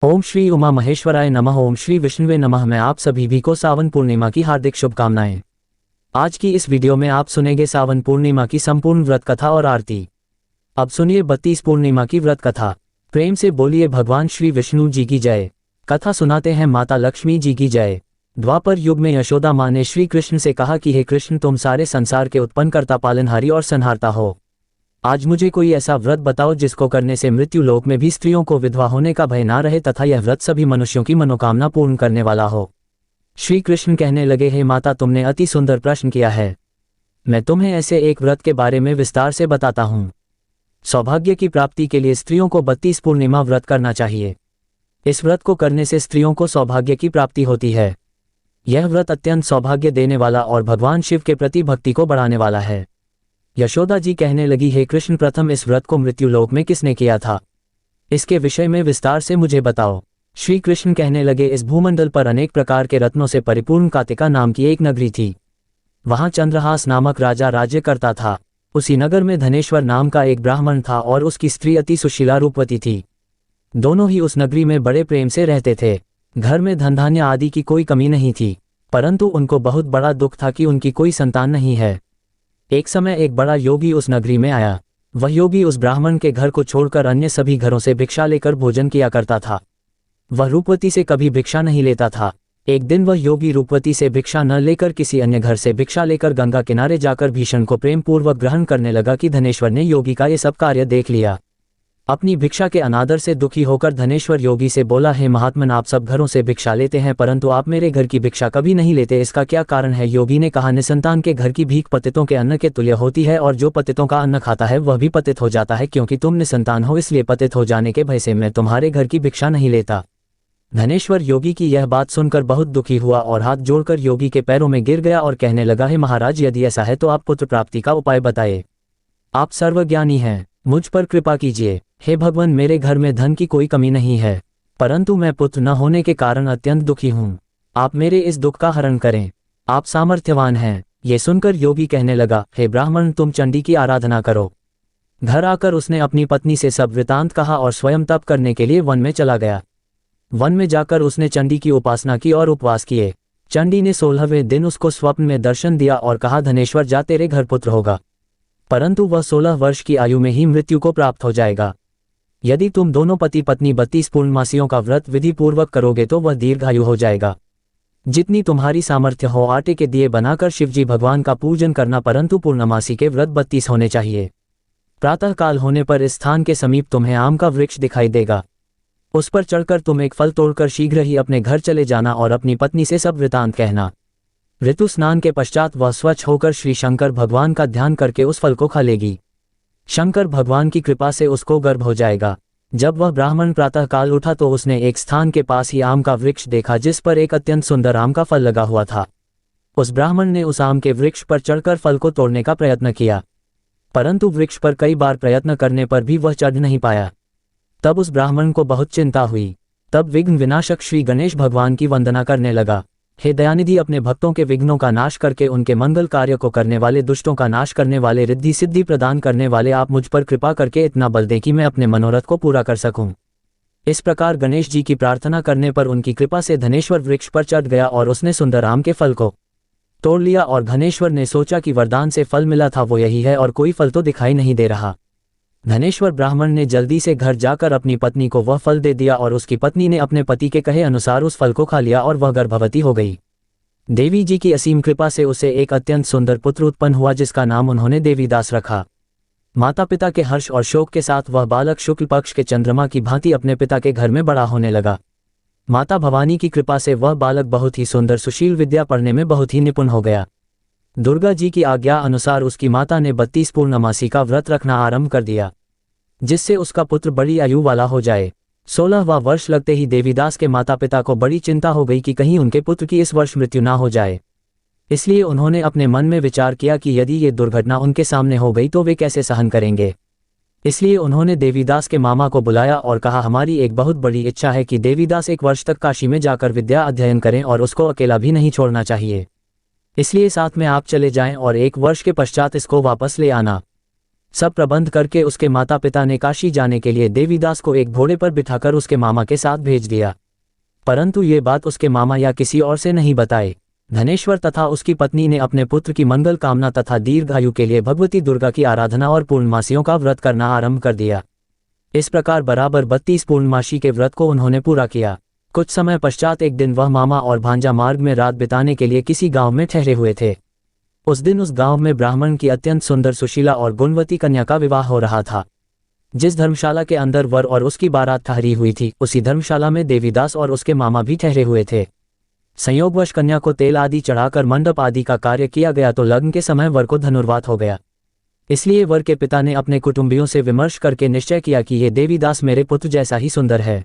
ओम श्री उमा महेश्वराय नमः। ओम श्री विष्णुवे नमः। मैं आप सभी भी को सावन पूर्णिमा की हार्दिक शुभकामनाएं। आज की इस वीडियो में आप सुनेंगे सावन पूर्णिमा की संपूर्ण व्रत कथा और आरती। अब सुनिए 32 पूर्णिमा की व्रत कथा। प्रेम से बोलिए भगवान श्री विष्णु जी की जय। कथा सुनाते हैं माता लक्ष्मी जी की जय। द्वापर युग में यशोदा माँ ने श्री कृष्ण से कहा कि हे कृष्ण, तुम सारे संसार के उत्पन्नकर्ता, पालनहारी और संहारता हो। आज मुझे कोई ऐसा व्रत बताओ जिसको करने से मृत्यु लोक में भी स्त्रियों को विधवा होने का भय ना रहे तथा यह व्रत सभी मनुष्यों की मनोकामना पूर्ण करने वाला हो। श्री कृष्ण कहने लगे, हे माता, तुमने अति सुंदर प्रश्न किया है। मैं तुम्हें ऐसे एक व्रत के बारे में विस्तार से बताता हूँ। सौभाग्य की प्राप्ति के लिए स्त्रियों को 32 पूर्णिमा व्रत करना चाहिए। इस व्रत को करने से स्त्रियों को सौभाग्य की प्राप्ति होती है। यह व्रत अत्यंत सौभाग्य देने वाला और भगवान शिव के प्रति भक्ति को बढ़ाने वाला है। यशोदा जी कहने लगी, हे कृष्ण, प्रथम इस व्रत को मृत्युलोक में किसने किया था? इसके विषय में विस्तार से मुझे बताओ। श्री कृष्ण कहने लगे, इस भूमंडल पर अनेक प्रकार के रत्नों से परिपूर्ण कातिका नाम की एक नगरी थी। वहां चंद्रहास नामक राजा राज्य करता था। उसी नगर में धनेश्वर नाम का एक ब्राह्मण था और उसकी स्त्री अति सुशीला रूपवती थी। दोनों ही उस नगरी में बड़े प्रेम से रहते थे। घर में धन धान्य आदि की कोई कमी नहीं थी, परंतु उनको बहुत बड़ा दुख था कि उनकी कोई संतान नहीं है। एक समय एक बड़ा योगी उस नगरी में आया। वह योगी उस ब्राह्मण के घर को छोड़कर अन्य सभी घरों से भिक्षा लेकर भोजन किया करता था। वह रूपवती से कभी भिक्षा नहीं लेता था। एक दिन वह योगी रूपवती से भिक्षा न लेकर किसी अन्य घर से भिक्षा लेकर गंगा किनारे जाकर भीषण को प्रेम पूर्वक ग्रहण करने लगा कि धनेश्वर ने योगी का ये सब कार्य देख लिया। अपनी भिक्षा के अनादर से दुखी होकर धनेश्वर योगी से बोला, हे महात्मन, आप सब घरों से भिक्षा लेते हैं परंतु आप मेरे घर की भिक्षा कभी नहीं लेते, इसका क्या कारण है? योगी ने कहा, निसंतान के घर की भीख पतितों के अन्न के तुल्य होती है और जो पतितों का अन्न खाता है वह भी पतित हो जाता है। क्योंकि तुम निसंतान हो इसलिए पतित हो जाने के भय से मैं तुम्हारे घर की भिक्षा नहीं लेता। धनेश्वर योगी की यह बात सुनकर बहुत दुखी हुआ और हाथ जोड़कर योगी के पैरों में गिर गया और कहने लगा, हे महाराज, यदि ऐसा है तो आप पुत्र प्राप्ति का उपाय बताए। आप सर्वज्ञानी हैं, मुझ पर कृपा कीजिए। हे भगवान, मेरे घर में धन की कोई कमी नहीं है, परंतु मैं पुत्र न होने के कारण अत्यंत दुखी हूँ। आप मेरे इस दुख का हरण करें। आप सामर्थ्यवान हैं। ये सुनकर योगी कहने लगा, हे ब्राह्मण, तुम चंडी की आराधना करो। घर आकर उसने अपनी पत्नी से सब वृतांत कहा और स्वयं तप करने के लिए वन में चला गया। वन में जाकर उसने चंडी की उपासना की और उपवास किए। चंडी ने 16वें दिन उसको स्वप्न में दर्शन दिया और कहा, धनेश्वर, जा, तेरे घर पुत्र होगा, परंतु वह 16 वर्ष की आयु में ही मृत्यु को प्राप्त हो जाएगा। यदि तुम दोनों पति पत्नी 32 पूर्णमासियों का व्रत विधि पूर्वक करोगे तो वह दीर्घायु हो जाएगा। जितनी तुम्हारी सामर्थ्य हो आटे के दिए बनाकर शिवजी भगवान का पूजन करना, परंतु पूर्णमासी के व्रत 32 होने चाहिए। प्रातःकाल होने पर इस स्थान के समीप तुम्हें आम का वृक्ष दिखाई देगा। उस पर चढ़कर तुम एक फल तोड़कर शीघ्र ही अपने घर चले जाना और अपनी पत्नी से सब वृतांत कहना। ऋतु स्नान के पश्चात वह स्वच्छ होकर श्री शंकर भगवान का ध्यान करके उस फल को खा लेगी। शंकर भगवान की कृपा से उसको गर्भ हो जाएगा। जब वह ब्राह्मण प्रातःकाल उठा तो उसने एक स्थान के पास ही आम का वृक्ष देखा जिस पर एक अत्यंत सुंदर आम का फल लगा हुआ था। उस ब्राह्मण ने उस आम के वृक्ष पर चढ़कर फल को तोड़ने का प्रयत्न किया, परंतु वृक्ष पर कई बार प्रयत्न करने पर भी वह चढ़ नहीं पाया। तब उस ब्राह्मण को बहुत चिंता हुई। तब विघ्न विनाशक श्री गणेश भगवान की वंदना करने लगा। हे दयानिधि, अपने भक्तों के विघ्नों का नाश करके उनके मंगल कार्य को करने वाले, दुष्टों का नाश करने वाले, रिद्धि सिद्धि प्रदान करने वाले, आप मुझ पर कृपा करके इतना बल दें कि मैं अपने मनोरथ को पूरा कर सकूं। इस प्रकार गणेश जी की प्रार्थना करने पर उनकी कृपा से धनेश्वर वृक्ष पर चढ़ गया और उसने सुंदर आम के फल को तोड़ लिया। और धनेश्वर ने सोचा कि वरदान से फल मिला था वो यही है और कोई फल तो दिखाई नहीं दे रहा। धनेश्वर ब्राह्मण ने जल्दी से घर जाकर अपनी पत्नी को वह फल दे दिया और उसकी पत्नी ने अपने पति के कहे अनुसार उस फल को खा लिया और वह गर्भवती हो गई। देवी जी की असीम कृपा से उसे एक अत्यंत सुंदर पुत्र उत्पन्न हुआ जिसका नाम उन्होंने देवीदास रखा। माता पिता के हर्ष और शोक के साथ वह बालक शुक्ल पक्ष के चंद्रमा की भांति अपने पिता के घर में बड़ा होने लगा। माता भवानी की कृपा से वह बालक बहुत ही सुंदर, सुशील, विद्या पढ़ने में बहुत ही निपुण हो गया। दुर्गा जी की आज्ञा अनुसार उसकी माता ने 32 पूर्णमासी का व्रत रखना आरंभ कर दिया, जिससे उसका पुत्र बड़ी आयु वाला हो जाए। 16वां वर्ष लगते ही देवीदास के माता पिता को बड़ी चिंता हो गई कि कहीं उनके पुत्र की इस वर्ष मृत्यु ना हो जाए। इसलिए उन्होंने अपने मन में विचार किया कि यदि ये दुर्घटना उनके सामने हो गई तो वे कैसे सहन करेंगे। इसलिए उन्होंने देवीदास के मामा को बुलाया और कहा, हमारी एक बहुत बड़ी इच्छा है कि देवीदास 1 वर्ष तक काशी में जाकर विद्या अध्ययन करें और उसको अकेला भी नहीं छोड़ना चाहिए। इसलिए साथ में आप चले जाएं और 1 वर्ष के पश्चात इसको वापस ले आना। सब प्रबंध करके उसके माता पिता ने काशी जाने के लिए देवीदास को एक घोड़े पर बिठाकर उसके मामा के साथ भेज दिया। परंतु ये बात उसके मामा या किसी और से नहीं बताई। धनेश्वर तथा उसकी पत्नी ने अपने पुत्र की मंगल कामना तथा दीर्घायु के लिए भगवती दुर्गा की आराधना और पूर्णमासियों का व्रत करना आरंभ कर दिया। इस प्रकार बराबर 32 पूर्णमासी के व्रत को उन्होंने पूरा किया। कुछ समय पश्चात एक दिन वह मामा और भांजा मार्ग में रात बिताने के लिए किसी गांव में ठहरे हुए थे। उस दिन उस गांव में ब्राह्मण की अत्यंत सुंदर सुशीला और गुणवती कन्या का विवाह हो रहा था। जिस धर्मशाला के अंदर वर और उसकी बारात ठहरी हुई थी, उसी धर्मशाला में देवीदास और उसके मामा भी ठहरे हुए थे। संयोगवश कन्या को तेल आदि चढ़ाकर मंडप आदि का कार्य किया गया तो लग्न के समय वर को धनुर्वात हो गया। इसलिए वर के पिता ने अपने कुटुंबियों से विमर्श करके निश्चय किया कि ये देवीदास मेरे पुत्र जैसा ही सुंदर है,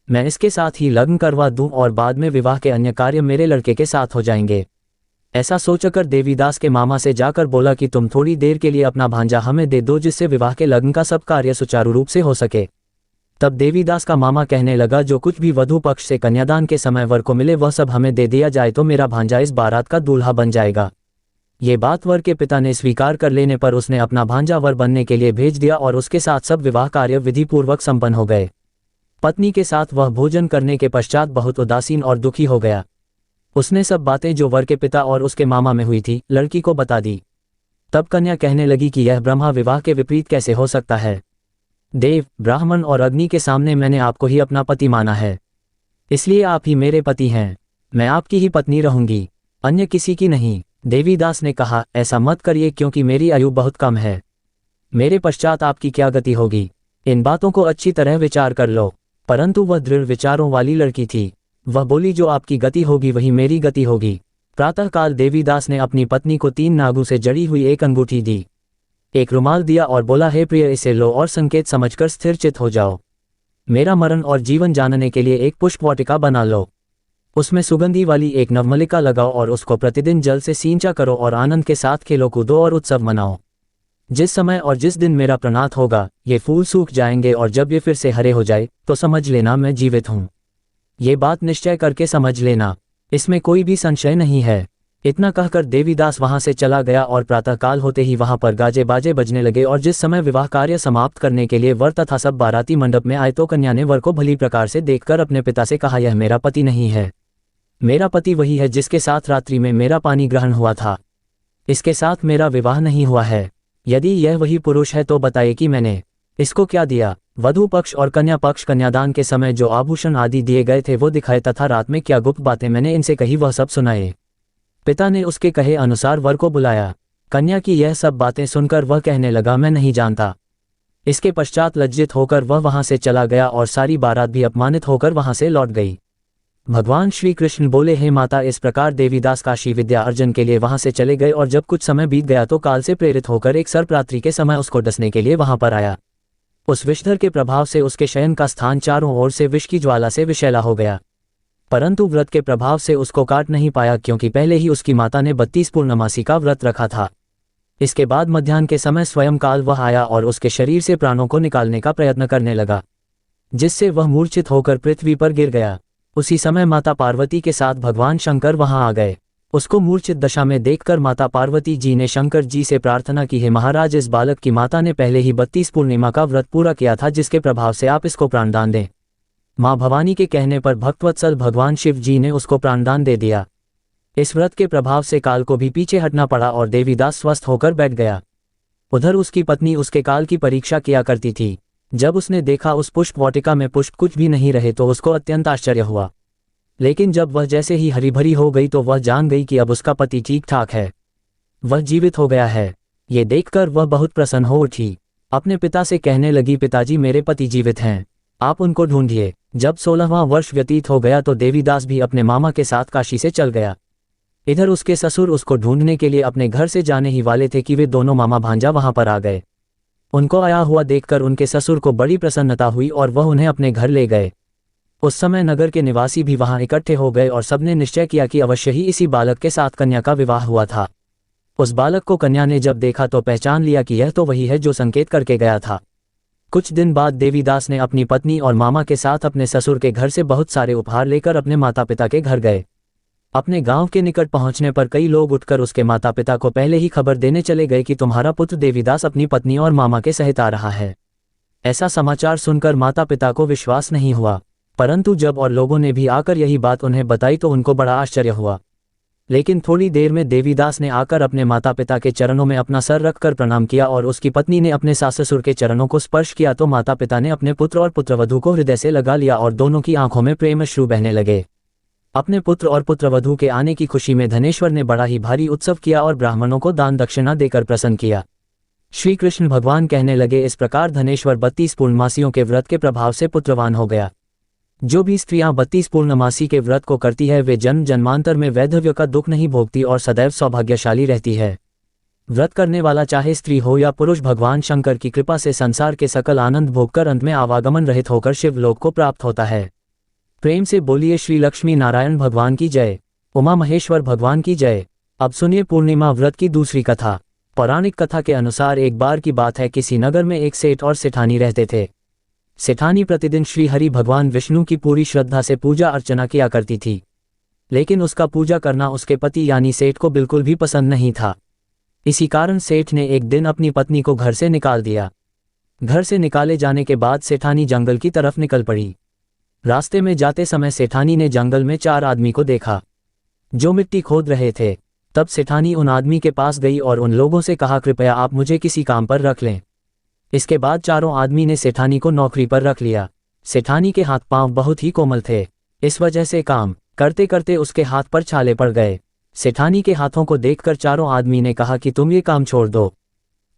मैं इसके साथ ही लग्न करवा दूं और बाद में विवाह के अन्य कार्य मेरे लड़के के साथ हो जाएंगे। ऐसा सोचकर देवीदास के मामा से जाकर बोला कि तुम थोड़ी देर के लिए अपना भांजा हमें दे दो, जिससे विवाह के लग्न का सब कार्य सुचारू रूप से हो सके। तब देवीदास का मामा कहने लगा, जो कुछ भी वधू पक्ष से कन्यादान के समय वर को मिले वह सब हमें दे दिया जाए तो मेरा भांजा इस बारात का दूल्हा बन जाएगा। ये बात वर के पिता ने स्वीकार कर लेने पर उसने अपना भांजा वर बनने के लिए भेज दिया और उसके साथ सब विवाह कार्य विधि पूर्वक संपन्न हो गए। पत्नी के साथ वह भोजन करने के पश्चात बहुत उदासीन और दुखी हो गया। उसने सब बातें जो वर के पिता और उसके मामा में हुई थी लड़की को बता दी। तब कन्या कहने लगी कि यह ब्रह्मा विवाह के विपरीत कैसे हो सकता है। देव, ब्राह्मण और अग्नि के सामने मैंने आपको ही अपना पति माना है, इसलिए आप ही मेरे पति हैं। मैं आपकी ही पत्नी रहूंगी, अन्य किसी की नहीं। देवीदास ने कहा, ऐसा मत करिए क्योंकि मेरी आयु बहुत कम है। मेरे पश्चात आपकी क्या गति होगी, इन बातों को अच्छी तरह विचार कर लो। परंतु वह दृढ़ विचारों वाली लड़की थी। वह बोली, जो आपकी गति होगी वही मेरी गति होगी। प्रातःकाल देवीदास ने अपनी पत्नी को 3 नागों से जड़ी हुई एक अंगूठी दी, एक रुमाल दिया और बोला, हे प्रिय, इसे लो और संकेत समझकर स्थिरचित हो जाओ। मेरा मरण और जीवन जानने के लिए एक पुष्प वाटिका बना लो, उसमें सुगंधी वाली एक नवमलिका लगाओ और उसको प्रतिदिन जल से सींचा करो और आनंद के साथ खेलो कूदो और उत्सव मनाओ। जिस समय और जिस दिन मेरा प्रणात होगा ये फूल सूख जाएंगे और जब ये फिर से हरे हो जाए तो समझ लेना मैं जीवित हूँ। ये बात निश्चय करके समझ लेना, इसमें कोई भी संशय नहीं है। इतना कहकर देवीदास वहां से चला गया और प्रातःकाल होते ही वहां पर गाजे बाजे बजने लगे और जिस समय विवाह कार्य समाप्त करने के लिए वर तथा सब बाराती मंडप में आए तो कन्या ने वर को भली प्रकार से देखकर अपने पिता से कहा, यह मेरा पति नहीं है। मेरा पति वही है जिसके साथ रात्रि में मेरा पानी ग्रहण हुआ था, इसके साथ मेरा विवाह नहीं हुआ है। यदि यह वही पुरुष है तो बताइए कि मैंने इसको क्या दिया। वधू पक्ष और कन्या पक्ष कन्यादान के समय जो आभूषण आदि दिए गए थे वो दिखाए तथा रात में क्या गुप्त बातें मैंने इनसे कही वह सब सुनाए। पिता ने उसके कहे अनुसार वर को बुलाया। कन्या की यह सब बातें सुनकर वह कहने लगा, मैं नहीं जानता। इसके पश्चात लज्जित होकर वह वहां से चला गया और सारी बारात भी अपमानित होकर वहां से लौट गई। भगवान श्री कृष्ण बोले, हे माता, इस प्रकार देवीदास काशी विद्या अर्जन के लिए वहां से चले गए और जब कुछ समय बीत गया तो काल से प्रेरित होकर एक सर्परात्रि के समय उसको डसने के लिए वहां पर आया। उस विषधर के प्रभाव से उसके शयन का स्थान चारों ओर से विष की ज्वाला से विषैला हो गया, परंतु व्रत के प्रभाव से उसको काट नहीं पाया क्योंकि पहले ही उसकी माता ने 32 पूर्णमासी का व्रत रखा था। इसके बाद मध्याह्न के समय स्वयं काल वह आया और उसके शरीर से प्राणों को निकालने का प्रयत्न करने लगा, जिससे वह मूर्छित होकर पृथ्वी पर गिर गया। उसी समय माता पार्वती के साथ भगवान शंकर वहां आ गए। उसको मूर्छित दशा में देखकर माता पार्वती जी ने शंकर जी से प्रार्थना की, हे महाराज, इस बालक की माता ने पहले ही 32 पूर्णिमा का व्रत पूरा किया था, जिसके प्रभाव से आप इसको प्राणदान दें। माँ भवानी के कहने पर भक्तवत्सल भगवान शिव जी ने उसको प्राणदान दे दिया। इस व्रत के प्रभाव से काल को भी पीछे हटना पड़ा और देवीदास स्वस्थ होकर बैठ गया। उधर उसकी पत्नी उसके काल की परीक्षा किया करती थी। जब उसने देखा उस पुष्प वाटिका में पुष्प कुछ भी नहीं रहे तो उसको अत्यंत आश्चर्य हुआ, लेकिन जब वह जैसे ही हरी भरी हो गई तो वह जान गई कि अब उसका पति ठीक ठाक है, वह जीवित हो गया है। ये देखकर वह बहुत प्रसन्न हो उठी। अपने पिता से कहने लगी, पिताजी, मेरे पति जीवित हैं, आप उनको ढूंढिए। जब 16वां वर्ष व्यतीत हो गया तो देवीदास भी अपने मामा के साथ काशी से चल गया। इधर उसके ससुर उसको ढूंढने के लिए अपने घर से जाने ही वाले थे कि वे दोनों मामा भांजा वहां पर आ गए। उनको आया हुआ देखकर उनके ससुर को बड़ी प्रसन्नता हुई और वह उन्हें अपने घर ले गए। उस समय नगर के निवासी भी वहां इकट्ठे हो गए और सबने निश्चय किया कि अवश्य ही इसी बालक के साथ कन्या का विवाह हुआ था। उस बालक को कन्या ने जब देखा तो पहचान लिया कि यह तो वही है जो संकेत करके गया था। कुछ दिन बाद देवीदास ने अपनी पत्नी और मामा के साथ अपने ससुर के घर से बहुत सारे उपहार लेकर अपने माता पिता के घर गए। अपने गांव के निकट पहुंचने पर कई लोग उठकर उसके माता पिता को पहले ही खबर देने चले गए कि तुम्हारा पुत्र देवीदास अपनी पत्नी और मामा के सहित आ रहा है। ऐसा समाचार सुनकर माता पिता को विश्वास नहीं हुआ, परंतु जब और लोगों ने भी आकर यही बात उन्हें बताई तो उनको बड़ा आश्चर्य हुआ। लेकिन थोड़ी देर में देवीदास ने आकर अपने माता पिता के चरणों में अपना सर रखकर प्रणाम किया और उसकी पत्नी ने अपने सास ससुर के चरणों को स्पर्श किया तो माता पिता ने अपने पुत्र और पुत्रवधू को हृदय से लगा लिया और दोनों की आंखों में प्रेम अश्रु बहने लगे। अपने पुत्र और पुत्रवधू के आने की खुशी में धनेश्वर ने बड़ा ही भारी उत्सव किया और ब्राह्मणों को दान दक्षिणा देकर प्रसन्न किया। श्री कृष्ण भगवान कहने लगे, इस प्रकार धनेश्वर 32 पूर्णमासियों के व्रत के प्रभाव से पुत्रवान हो गया। जो भी स्त्रियां 32 पूर्णमासी के व्रत को करती है वे जन्म जन्मांतर में वैधव्य का दुख नहीं भोगती और सदैव सौभाग्यशाली रहती है। व्रत करने वाला चाहे स्त्री हो या पुरुष भगवान शंकर की कृपा से संसार के सकल आनंद भोगकर अंत में आवागमन रहित होकर शिवलोक को प्राप्त होता है। प्रेम से बोलिए श्री लक्ष्मी नारायण भगवान की जय, उमा महेश्वर भगवान की जय। अब सुनिए पूर्णिमा व्रत की दूसरी कथा। पौराणिक कथा के अनुसार एक बार की बात है, किसी नगर में एक सेठ और सेठानी रहते थे। सेठानी प्रतिदिन श्री हरि भगवान विष्णु की पूरी श्रद्धा से पूजा अर्चना किया करती थी, लेकिन उसका पूजा करना उसके पति यानी सेठ को बिल्कुल भी पसंद नहीं था। इसी कारण सेठ ने एक दिन अपनी पत्नी को घर से निकाल दिया। घर से निकाले जाने के बाद सेठानी जंगल की तरफ निकल पड़ी। रास्ते में जाते समय सेठानी ने जंगल में 4 आदमी को देखा जो मिट्टी खोद रहे थे। तब सेठानी उन आदमी के पास गई और उन लोगों से कहा, कृपया आप मुझे किसी काम पर रख लें। इसके बाद चारों आदमी ने सेठानी को नौकरी पर रख लिया। सेठानी के हाथ पांव बहुत ही कोमल थे, इस वजह से काम करते करते उसके हाथ पर छाले पड़ गए। सेठानी के हाथों को देखकर चारों आदमी ने कहा कि तुम ये काम छोड़ दो,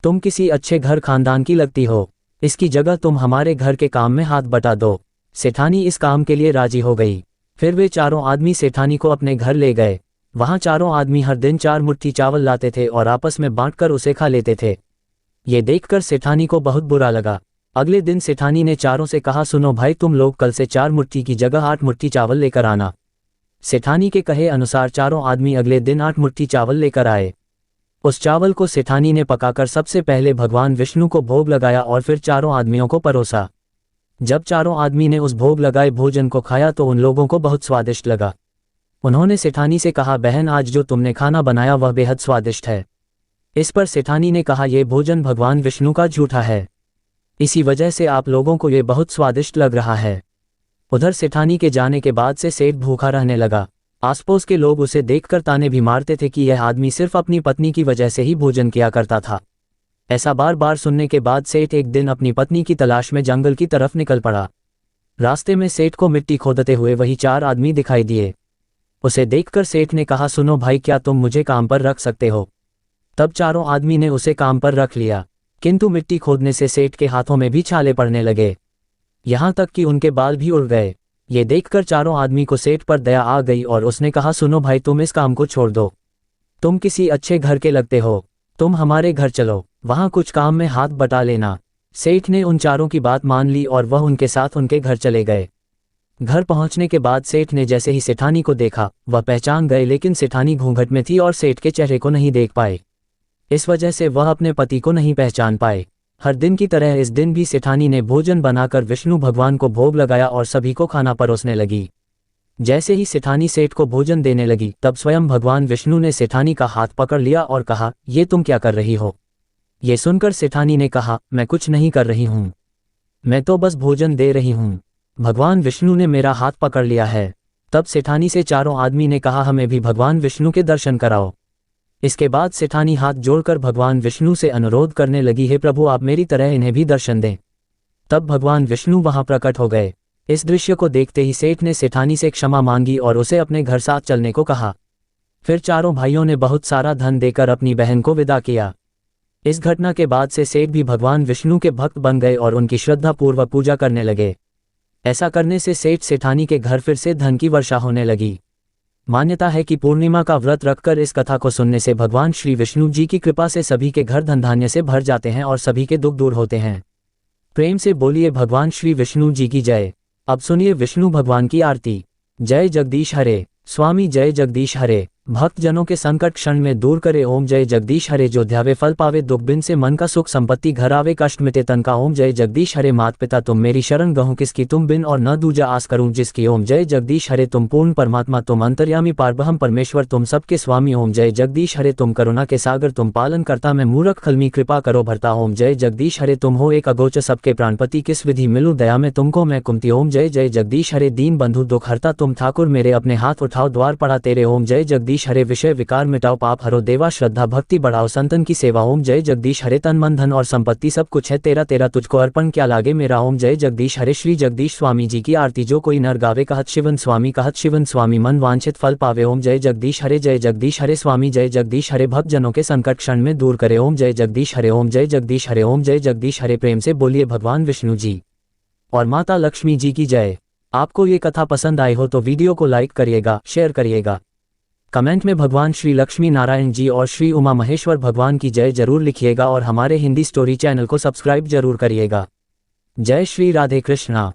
तुम किसी अच्छे घर खानदान की लगती हो, इसकी जगह तुम हमारे घर के काम में हाथ बटा दो। सेठानी इस काम के लिए राजी हो गई। फिर वे चारों आदमी सेठानी को अपने घर ले गए। वहां चारों आदमी हर दिन 4 मुट्ठी चावल लाते थे और आपस में बांटकर उसे खा लेते थे। ये देखकर सेठानी को बहुत बुरा लगा। अगले दिन सेठानी ने चारों से कहा, सुनो भाई, तुम लोग कल से 4 मुट्ठी की जगह 8 मुट्ठी चावल लेकर आना। सेठानी के कहे अनुसार चारों आदमी अगले दिन 8 मुट्ठी चावल लेकर आए। उस चावल को सेठानी ने पकाकर सबसे पहले भगवान विष्णु को भोग लगाया और फिर चारों आदमियों को परोसा। जब चारों आदमी ने उस भोग लगाए भोजन को खाया तो उन लोगों को बहुत स्वादिष्ट लगा। उन्होंने सेठानी से कहा, बहन, आज जो तुमने खाना बनाया वह बेहद स्वादिष्ट है। इस पर सेठानी ने कहा, यह भोजन भगवान विष्णु का झूठा है, इसी वजह से आप लोगों को यह बहुत स्वादिष्ट लग रहा है। उधर सेठानी के जाने के बाद से सेठ भूखा रहने लगा। आसपास के लोग उसे देखकर ताने भी मारते थे कि यह आदमी सिर्फ अपनी पत्नी की वजह से ही भोजन किया करता था। ऐसा बार बार सुनने के बाद सेठ एक दिन अपनी पत्नी की तलाश में जंगल की तरफ निकल पड़ा। रास्ते में सेठ को मिट्टी खोदते हुए वही 4 आदमी दिखाई दिए। उसे देखकर सेठ ने कहा, सुनो भाई, क्या तुम मुझे काम पर रख सकते हो? तब चारों आदमी ने उसे काम पर रख लिया, किंतु मिट्टी खोदने से सेठ के हाथों में भी छाले पड़ने लगे, यहाँ तक कि उनके बाल भी उड़ गए। ये देखकर चारों आदमी को सेठ पर दया आ गई और उसने कहा, सुनो भाई, तुम इस काम को छोड़ दो, तुम किसी अच्छे घर के लगते हो, तुम हमारे घर चलो, वहाँ कुछ काम में हाथ बटा लेना। सेठ ने उन चारों की बात मान ली और वह उनके साथ उनके घर चले गए। घर पहुंचने के बाद सेठ ने जैसे ही सेठानी को देखा वह पहचान गए, लेकिन सेठानी घूंघट में थी और सेठ के चेहरे को नहीं देख पाए। इस वजह से वह अपने पति को नहीं पहचान पाए। हर दिन की तरह इस दिन भी सेठानी ने भोजन बनाकर विष्णु भगवान को भोग लगाया और सभी को खाना परोसने लगी। जैसे ही सेठानी सेठ को भोजन देने लगी तब स्वयं भगवान विष्णु ने सेठानी का हाथ पकड़ लिया और कहा, ये तुम क्या कर रही हो? ये सुनकर सेठानी ने कहा, मैं कुछ नहीं कर रही हूँ, मैं तो बस भोजन दे रही हूँ, भगवान विष्णु ने मेरा हाथ पकड़ लिया है। तब सेठानी से चारों आदमी ने कहा, हमें भी भगवान विष्णु के दर्शन कराओ। इसके बाद सेठानी हाथ जोड़कर भगवान विष्णु से अनुरोध करने लगी, हे प्रभु, आप मेरी तरह इन्हें भी दर्शन दें। तब भगवान विष्णु वहां प्रकट हो गए। इस दृश्य को देखते ही सेठ ने सेठानी से क्षमा मांगी और उसे अपने घर साथ चलने को कहा। फिर चारों भाइयों ने बहुत सारा धन देकर अपनी बहन को विदा किया। इस घटना के बाद से सेठ भी भगवान विष्णु के भक्त बन गए और उनकी श्रद्धापूर्वक पूजा करने लगे। ऐसा करने से सेठ सेठानी के घर फिर से धन की वर्षा होने लगी। मान्यता है कि पूर्णिमा का व्रत रखकर इस कथा को सुनने से भगवान श्री विष्णु जी की कृपा से सभी के घर धन धान्य से भर जाते हैं और सभी के दुख दूर होते हैं। प्रेम से बोलिए भगवान श्री विष्णु जी की जय। अब सुनिए विष्णु भगवान की आरती। जय जगदीश हरे, स्वामी जय जगदीश हरे। भक्तजनों के संकट क्षण में दूर करे। ओम जय जगदीश हरे। जो ध्यावे फल पावे, दुख बिन से मन का सुख संपत्ति घर आवे, कष्ट मिटे तन का। ओम जय जगदीश हरे। मात पिता तुम मेरी शरण, गहूँ किसकी तुम बिन, और न दूजा आस करूं जिसकी। ओम जय जगदीश हरे। तुम पूर्ण परमात्मा, तुम अंतर्यामी पारब्रह्म परमेश्वर, तुम सबके स्वामी। ओम जय जगदीश हरे। तुम करुणा के सागर, तुम पालन करता, मैं मूर्ख खलमी, कृपा करो भरता। ओम जय जगदीश हरे। तुम हो एक अगोचर, सबके प्राणपति, किस विधि मिलूं दया में तुमको मैं कुमति। ओम जय जय जगदीश हरे। दीन बंधु दुख हरता तुम ठाकुर मेरे, अपने हाथ उठाओ द्वार पड़ा तेरे। ओम जय जगदीश हरे। विषय विकार मिटाओ, पाप हरो देवा, श्रद्धा भक्ति बढ़ाओ, संतन की सेवा। ओम जय जगदीश हरे। तन मन धन और संपत्ति सब कुछ है तेरा, तेरा तुझको अर्पण क्या लागे मेरा। ओम जय जगदीश हरे। श्री जगदीश स्वामी जी की आरती। जो कोई नर गावे, कहत शिवन स्वामी, कहत शिवन स्वामी, मन वांछित फल पावे। ओम जय जगदीश हरे। जय जगदीश हरे। स्वामी जय जगदीश हरे। भक्त जनों के संकट क्षण में दूर करे। ओम जय जगदीश हरे। ओम जय जगदीश हरे। ओम जय जगदीश हरे। प्रेम से बोलिए भगवान विष्णु जी और माता लक्ष्मी जी की जय। आपको ये कथा पसंद आई हो तो वीडियो को लाइक करिएगा, शेयर करिएगा, कमेंट में भगवान श्री लक्ष्मी नारायण जी और श्री उमा महेश्वर भगवान की जय जरूर लिखिएगा और हमारे हिंदी स्टोरी चैनल को सब्सक्राइब जरूर करिएगा। जय श्री राधे कृष्णा।